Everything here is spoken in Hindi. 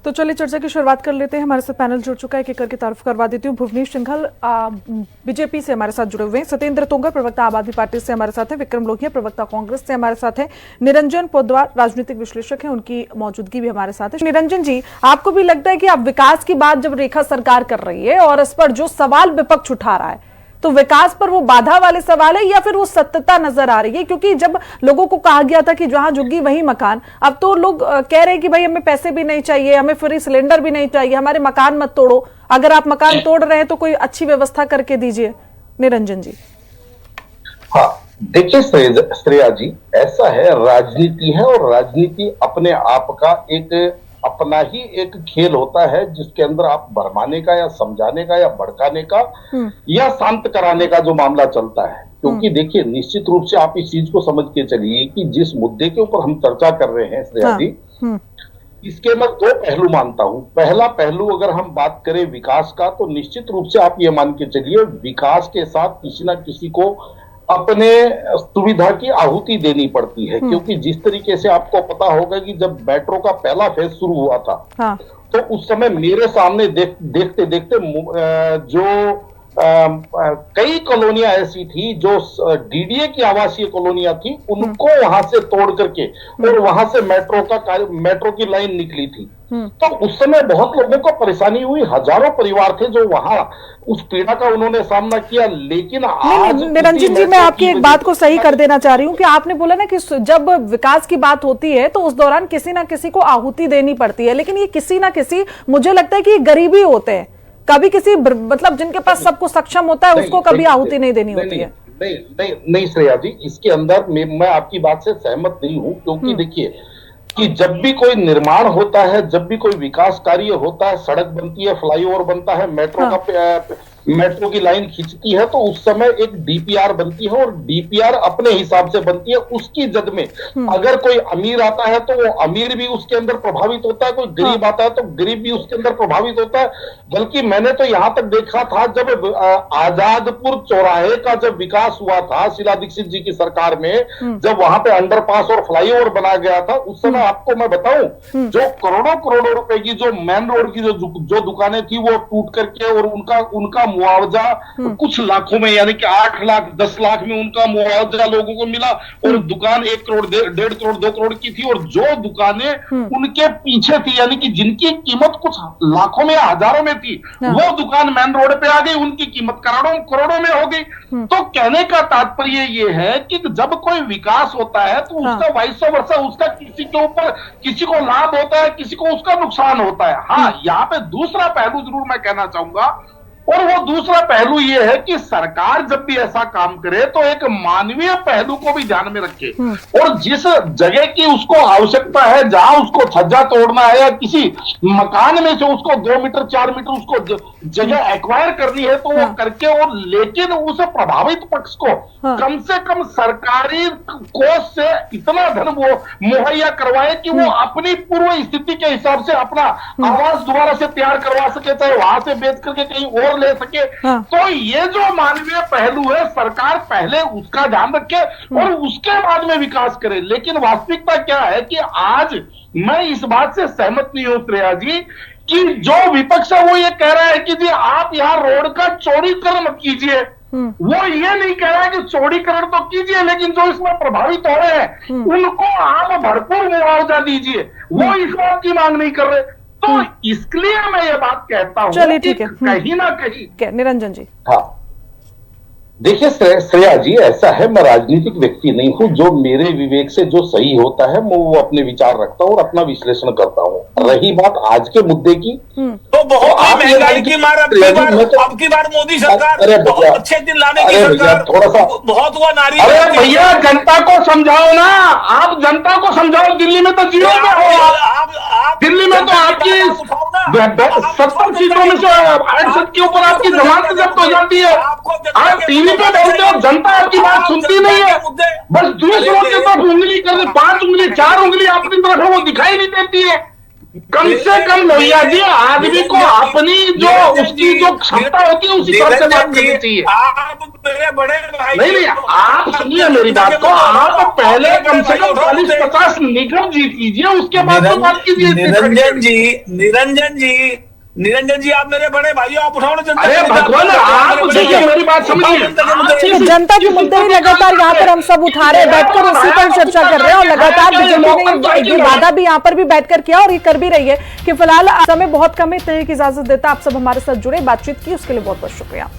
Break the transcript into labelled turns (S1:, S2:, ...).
S1: तो चलिए चर्चा की शुरुआत कर लेते हैं। हमारे साथ पैनल जुड़ चुका है, एक करके तारुफ करवा देती हूँ। भुवनेश सिंघल बीजेपी से हमारे साथ जुड़े हुए हैं, सत्येंद्र तोंगर प्रवक्ता आम आदमी पार्टी से हमारे साथ हैं, विक्रम लोहिया प्रवक्ता कांग्रेस से हमारे साथ हैं, निरंजन पोद्दार राजनीतिक विश्लेषक हैं, उनकी मौजूदगी भी हमारे साथ है। निरंजन जी, आपको भी लगता है कि अब विकास की बात जब रेखा सरकार कर रही है और इस पर जो सवाल विपक्ष उठा रहा है, तो विकास पर वो बाधा वाले सवाल है या फिर वो सत्यता नजर आ रही है? क्योंकि जब लोगों को कहा गया था कि जहां झुग्गी वहीं मकान, अब तो लोग कह रहे हैं कि भाई हमें पैसे भी नहीं चाहिए, हमें फ्री सिलेंडर भी नहीं चाहिए, हमारे मकान मत तोड़ो, अगर आप मकान तोड़ रहे हैं तो कोई अच्छी व्यवस्था करके दीजिए। निरंजन जी।
S2: हाँ, देखिए श्रेया जी, ऐसा है, राजनीति है और राजनीति अपने आप का अपना ही एक खेल होता है, जिसके अंदर आप भरमाने का या समझाने का या भड़काने का या शांत कराने का जो मामला चलता है। क्योंकि देखिए, निश्चित रूप से आप इस चीज को समझ के चलिए कि जिस मुद्दे के ऊपर हम चर्चा कर रहे हैं श्रेया जी, इसके मैं दो पहलू मानता हूं। पहला पहलू अगर हम बात करें विकास का, तो निश्चित रूप से आप ये मान के चलिए, विकास के साथ किसी ना किसी को अपने सुविधा की आहुति देनी पड़ती है। क्योंकि जिस तरीके से आपको पता होगा कि जब मेट्रो का पहला फेज शुरू हुआ था, हाँ। तो उस समय मेरे सामने देखते देखते जो कई कॉलोनियां ऐसी थी जो डीडीए की आवासीय कॉलोनियां थी, उनको वहां से तोड़ करके और वहां से मेट्रो की लाइन निकली थी। तो उस समय बहुत लोगों को परेशानी हुई, हजारों परिवार थे जो वहां उस पीड़ा का उन्होंने सामना किया। लेकिन आज
S1: निरंजन जी, मैं आपकी एक बात को सही कर देना चाह रही हूँ कि आपने बोला ना कि जब विकास की बात होती है तो उस दौरान किसी ना किसी को आहुति देनी पड़ती है, लेकिन ये किसी ना किसी, मुझे लगता है कि गरीबी होते हैं, कभी किसी मतलब जिनके पास सब कुछ सक्षम होता है उसको कभी आहुति नहीं देनी होती है।
S2: नहीं श्रेया जी, इसके अंदर मैं आपकी बात से सहमत नहीं हूं। क्योंकि देखिए कि जब भी कोई निर्माण होता है, जब भी कोई विकास कार्य होता है, सड़क बनती है, फ्लाईओवर बनता है, मेट्रो की लाइन खींचती है, तो उस समय एक डीपीआर बनती है और डीपीआर अपने हिसाब से बनती है। उसकी जद में अगर कोई अमीर आता है तो वो अमीर भी उसके अंदर प्रभावित होता है, कोई गरीब आता है तो गरीब भी उसके अंदर प्रभावित होता है। बल्कि मैंने तो यहां तक देखा था, जब आजादपुर चौराहे का जब विकास हुआ था शीला दीक्षित जी की सरकार में, जब वहां पे अंडरपास और फ्लाईओवर बनाया गया था, उस समय आपको मैं बताऊं, जो करोड़ों करोड़ों रुपए की जो मेन रोड की जो दुकानें थी वो टूट करके, और उनका मुआवजा कुछ लाखों में, यानी कि 8 लाख 10 लाख में उनका मुआवजा लोगों को मिला। और दुकान 1 करोड़ 1.5 करोड़ 2 करोड़ की थी, और जो दुकानें उनके पीछे थी, यानी कि जिनकी कीमत कुछ लाखों में या हजारों में थी, वो दुकान मेन रोड पे आ गई, उनकी कीमत करोड़ों में हो गई। तो कहने का तात्पर्य ये है कि जब कोई विकास होता है तो उसका वाइस वर्सा, उसका किसी के ऊपर, किसी को लाभ होता है, किसी को उसका नुकसान होता है। हाँ, यहाँ पे दूसरा पहलू जरूर मैं कहना चाहूंगा, और वो दूसरा पहलू ये है कि सरकार जब भी ऐसा काम करे तो एक मानवीय पहलू को भी ध्यान में रखे, और जिस जगह की उसको आवश्यकता है, जहां उसको छज्जा तोड़ना है या किसी मकान में से उसको 2 मीटर 4 मीटर उसको जगह एक्वायर करनी है, तो वो करके, और लेकिन उस प्रभावित पक्ष को कम से कम सरकारी कोष से इतना धन वो मुहैया करवाए कि वो अपनी पूर्व स्थिति के हिसाब से अपना आवास दोबारा से तैयार करवा सके, चाहे वहां से बेच करके कहीं और ले सके। तो ये जो मानवीय पहलू है, सरकार पहले उसका ध्यान रखे और उसके बाद में विकास करे। लेकिन वास्तविकता क्या है कि आज मैं इस बात से सहमत नहीं हूं श्रेया जी, कि जो विपक्ष है वो ये कह रहा है कि जी आप यहाँ रोड का चौड़ीकरण मत कीजिए। वो ये नहीं कह रहा है कि चौड़ीकरण तो कीजिए, लेकिन जो इसमें प्रभावित हो रहे हैं उनको आप भरपूर मुआवजा दीजिए, वो इस बात की मांग नहीं कर रहे। तो इसलिए मैं ये बात कहता हूं,
S1: चलिए ठीक है,
S2: कहीं ना कहीं।
S1: निरंजन जी।
S2: हाँ, देखिए श्रेया जी, ऐसा है, मैं राजनीतिक व्यक्ति नहीं हूं। जो मेरे विवेक से जो सही होता है मैं वो अपने विचार रखता हूं और अपना विश्लेषण करता हूं। रही बात आज के मुद्दे की,
S3: तो बहुत ही महंगाई की मार, अब की बार मोदी सरकार बहुत अच्छे दिन लाने की सरकार,
S2: थोड़ा सा
S3: बहुत हुआ नारी।
S2: अरे भैया, जनता को समझाओ ना, आप जनता को समझाओ। दिल्ली में तो जीरो में हो, दिल्ली में तो आपकी 70 सीटों में से 68 के ऊपर आपकी जमानत जब्त हो जाती है। आप टीवी पे बोलते हो, जनता आपकी बात सुनती नहीं है, बस दूसरों के तरफ उंगली कर, 5 उंगली 4 उंगली अपनी तरफ वो दिखाई नहीं देती है। कम से कम लोहिया जी आदमी को अपनी जो उसकी जो क्षमता होती है उसी हिसाब से बात करनी चाहिए।
S3: आप मेरे बड़े भाई,
S2: नहीं, आप सुनिए मेरी बात को, आप पहले कम से कम 40-50 निगम जीत कीजिए, उसके बाद तो बात कीजिए।
S3: निरंजन जी आप मेरे बड़े भाई, आप उठाओ ना जनता।
S2: अरे भगवान, आप देखिए मेरी बात समझिए।
S1: ठीक है, जनता के मुद्दे ही लगातार यहाँ पर हम सब उठा रहे हैं, बैठकर उसी पर चर्चा कर रहे हैं और लगातार बीजेपी ने ये वादा भी यहाँ पर भी बैठकर किया और ये कर भी रही है कि फिलहाल समय बहुत कम है, इतने की इजाजत देता। आप सब हमारे साथ जुड़े, बातचीत की, उसके लिए बहुत बहुत शुक्रिया।